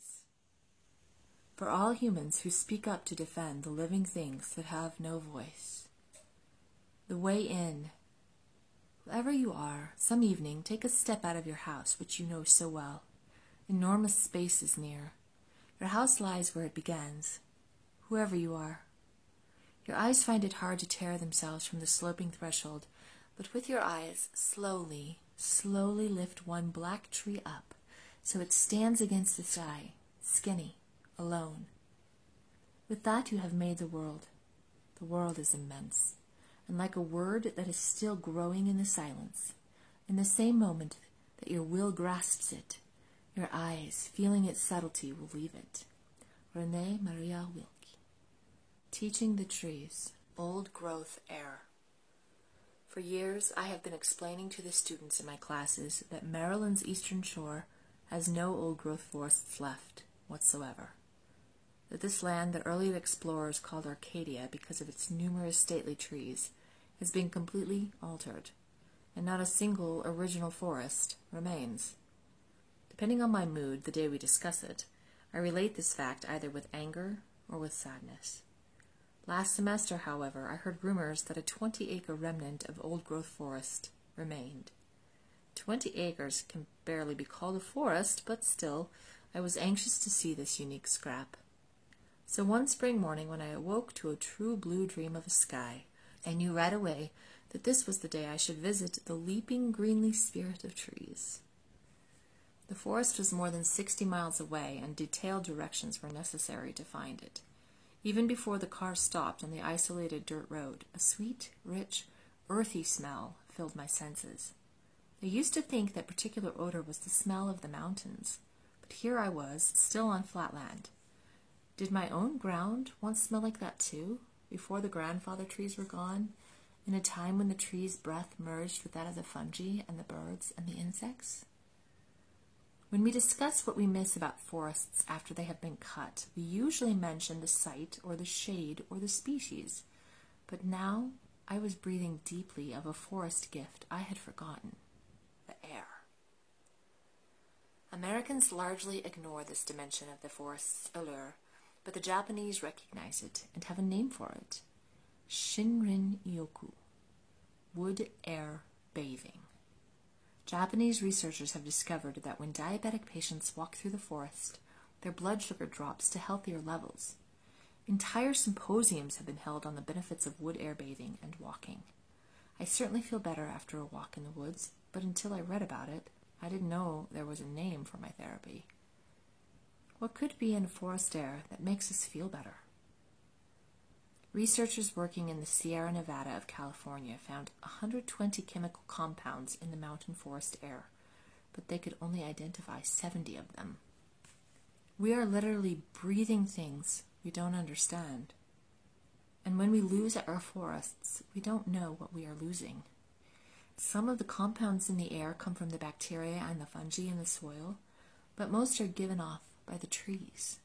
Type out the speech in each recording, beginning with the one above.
trees. For all humans who speak up to defend the living things that have no voice. The way in. Wherever you are, some evening, take a step out of your house, which you know so well. Enormous space is near. Your house lies where it begins, whoever you are. Your eyes find it hard to tear themselves from the sloping threshold, but with your eyes, slowly lift one black tree up, so it stands against the sky, skinny, alone. With that you have made the world. The world is immense, and like a word that is still growing in the silence, in the same moment that your will grasps it, your eyes, feeling its subtlety, will leave it. Renée Maria Wilke. Teaching the trees, old growth air. For years I have been explaining to the students in my classes that Maryland's eastern shore has no old growth forests left whatsoever. That this land that early explorers called Arcadia because of its numerous stately trees has been completely altered, and not a single original forest remains. Depending on my mood the day we discuss it, I relate this fact either with anger or with sadness. Last semester, however, I heard rumors that a 20-acre remnant of old-growth forest remained. 20 acres can barely be called a forest, but still, I was anxious to see this unique scrap. So one spring morning when I awoke to a true blue dream of a sky, I knew right away that this was the day I should visit the leaping greenly spirit of trees. The forest was more than 60 miles away, and detailed directions were necessary to find it. Even before the car stopped on the isolated dirt road, a sweet, rich, earthy smell filled my senses. I used to think that particular odor was the smell of the mountains, but here I was, still on flat land. Did my own ground once smell like that too, before the grandfather trees were gone, in a time when the tree's breath merged with that of the fungi and the birds and the insects? When we discuss what we miss about forests after they have been cut, we usually mention the site or the shade or the species. But now I was breathing deeply of a forest gift I had forgotten: the air. Americans largely ignore this dimension of the forest's allure, but the Japanese recognize it and have a name for it: Shinrin-yoku, wood-air bathing. Japanese researchers have discovered that when diabetic patients walk through the forest, their blood sugar drops to healthier levels. Entire symposiums have been held on the benefits of wood-air bathing and walking. I certainly feel better after a walk in the woods, but until I read about it, I didn't know there was a name for my therapy. What could be in forest air that makes us feel better? Researchers working in the Sierra Nevada of California found 120 chemical compounds in the mountain forest air, but they could only identify 70 of them. We are literally breathing things we don't understand. And when we lose our forests, we don't know what we are losing. Some of the compounds in the air come from the bacteria and the fungi in the soil, but most are given off by the trees.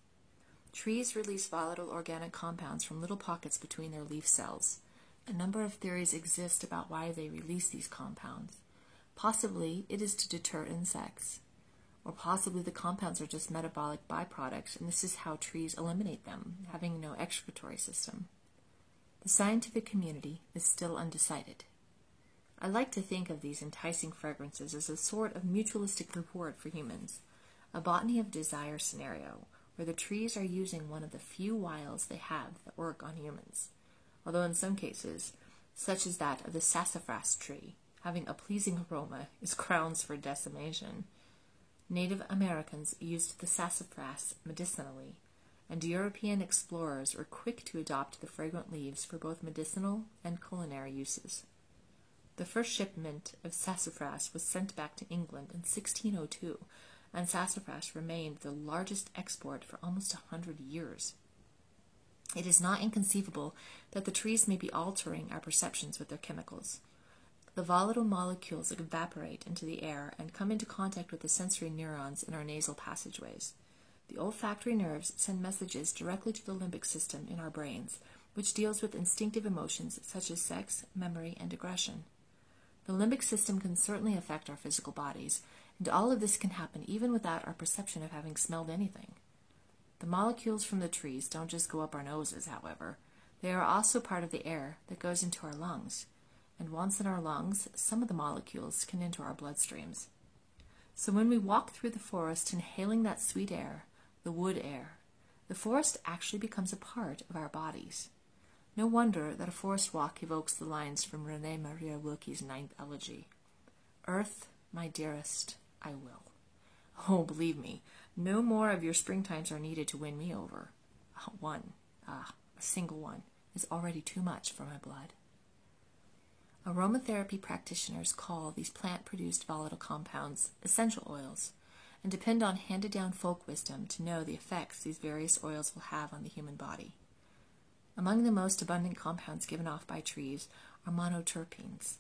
Trees release volatile organic compounds from little pockets between their leaf cells. A number of theories exist about why they release these compounds. Possibly it is to deter insects, or possibly the compounds are just metabolic byproducts, and this is how trees eliminate them, having no excretory system. The scientific community is still undecided. I like to think of these enticing fragrances as a sort of mutualistic reward for humans, a botany of desire scenario, where the trees are using one of the few wiles they have that work on humans, although in some cases, such as that of the sassafras tree, having a pleasing aroma is grounds for decimation. Native Americans used the sassafras medicinally, and European explorers were quick to adopt the fragrant leaves for both medicinal and culinary uses. The first shipment of sassafras was sent back to England in 1602, and sassafras remained the largest export for almost 100 years. It is not inconceivable that the trees may be altering our perceptions with their chemicals. The volatile molecules evaporate into the air and come into contact with the sensory neurons in our nasal passageways. The olfactory nerves send messages directly to the limbic system in our brains, which deals with instinctive emotions such as sex, memory, and aggression. The limbic system can certainly affect our physical bodies, and all of this can happen even without our perception of having smelled anything. The molecules from the trees don't just go up our noses, however. They are also part of the air that goes into our lungs, and once in our lungs, some of the molecules can enter our bloodstreams. So when we walk through the forest inhaling that sweet air, the wood air, the forest actually becomes a part of our bodies. No wonder that a forest walk evokes the lines from René Maria Rilke's Ninth Elegy. Earth, my dearest, I will. Oh, believe me, no more of your springtimes are needed to win me over. A single one, is already too much for my blood. Aromatherapy practitioners call these plant-produced volatile compounds essential oils and depend on handed-down folk wisdom to know the effects these various oils will have on the human body. Among the most abundant compounds given off by trees are monoterpenes.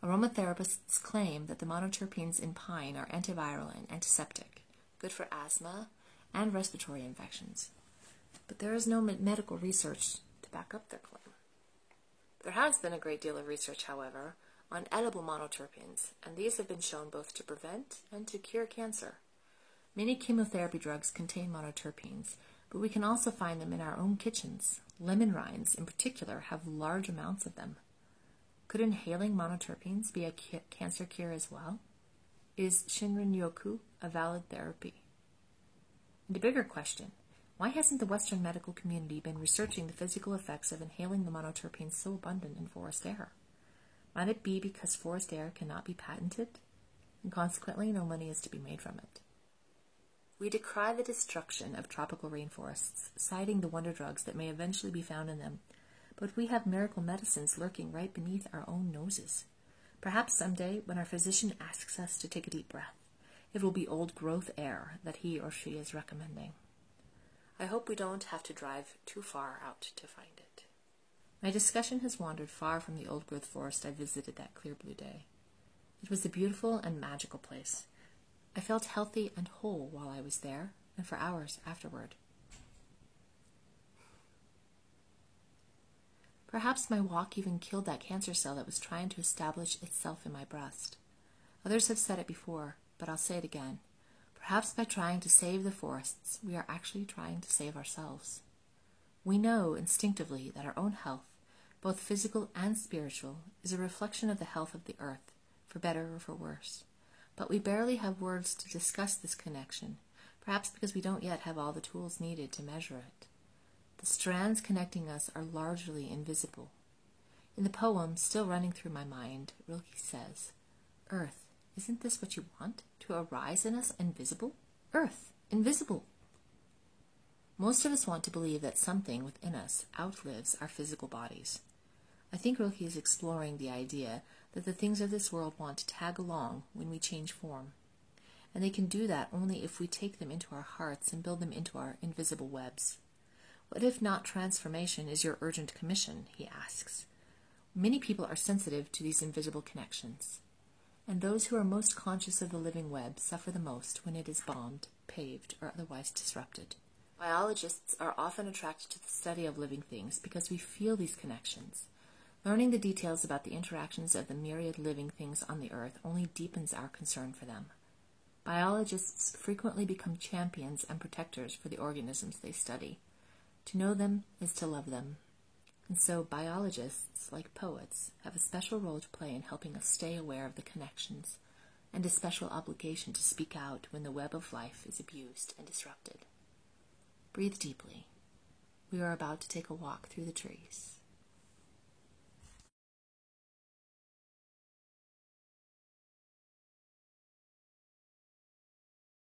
Aromatherapists claim that the monoterpenes in pine are antiviral and antiseptic, good for asthma and respiratory infections. But there is no medical research to back up their claim. There has been a great deal of research, however, on edible monoterpenes, and these have been shown both to prevent and to cure cancer. Many chemotherapy drugs contain monoterpenes, but we can also find them in our own kitchens. Lemon rinds, in particular, have large amounts of them. Could inhaling monoterpenes be a cancer cure as well? Is Shinrin-yoku a valid therapy? And a bigger question, why hasn't the Western medical community been researching the physical effects of inhaling the monoterpenes so abundant in forest air? Might it be because forest air cannot be patented, and consequently no money is to be made from it? We decry the destruction of tropical rainforests, citing the wonder drugs that may eventually be found in them, but we have miracle medicines lurking right beneath our own noses. Perhaps someday, when our physician asks us to take a deep breath, it will be old-growth air that he or she is recommending. I hope we don't have to drive too far out to find it. My discussion has wandered far from the old-growth forest I visited that clear blue day. It was a beautiful and magical place. I felt healthy and whole while I was there, and for hours afterward. Perhaps my walk even killed that cancer cell that was trying to establish itself in my breast. Others have said it before, but I'll say it again. Perhaps by trying to save the forests, we are actually trying to save ourselves. We know instinctively that our own health, both physical and spiritual, is a reflection of the health of the earth, for better or for worse. But we barely have words to discuss this connection, perhaps because we don't yet have all the tools needed to measure it. The strands connecting us are largely invisible. In the poem still running through my mind, Rilke says, "Earth, isn't this what you want? To arise in us invisible? Earth, invisible!" Most of us want to believe that something within us outlives our physical bodies. I think Rilke is exploring the idea that the things of this world want to tag along when we change form, and they can do that only if we take them into our hearts and build them into our invisible webs. What if not transformation is your urgent commission, he asks. Many people are sensitive to these invisible connections, and those who are most conscious of the living web suffer the most when it is bombed, paved, or otherwise disrupted. Biologists are often attracted to the study of living things because we feel these connections. Learning the details about the interactions of the myriad living things on the earth only deepens our concern for them. Biologists frequently become champions and protectors for the organisms they study. To know them is to love them. And so biologists, like poets, have a special role to play in helping us stay aware of the connections, and a special obligation to speak out when the web of life is abused and disrupted. Breathe deeply. We are about to take a walk through the trees.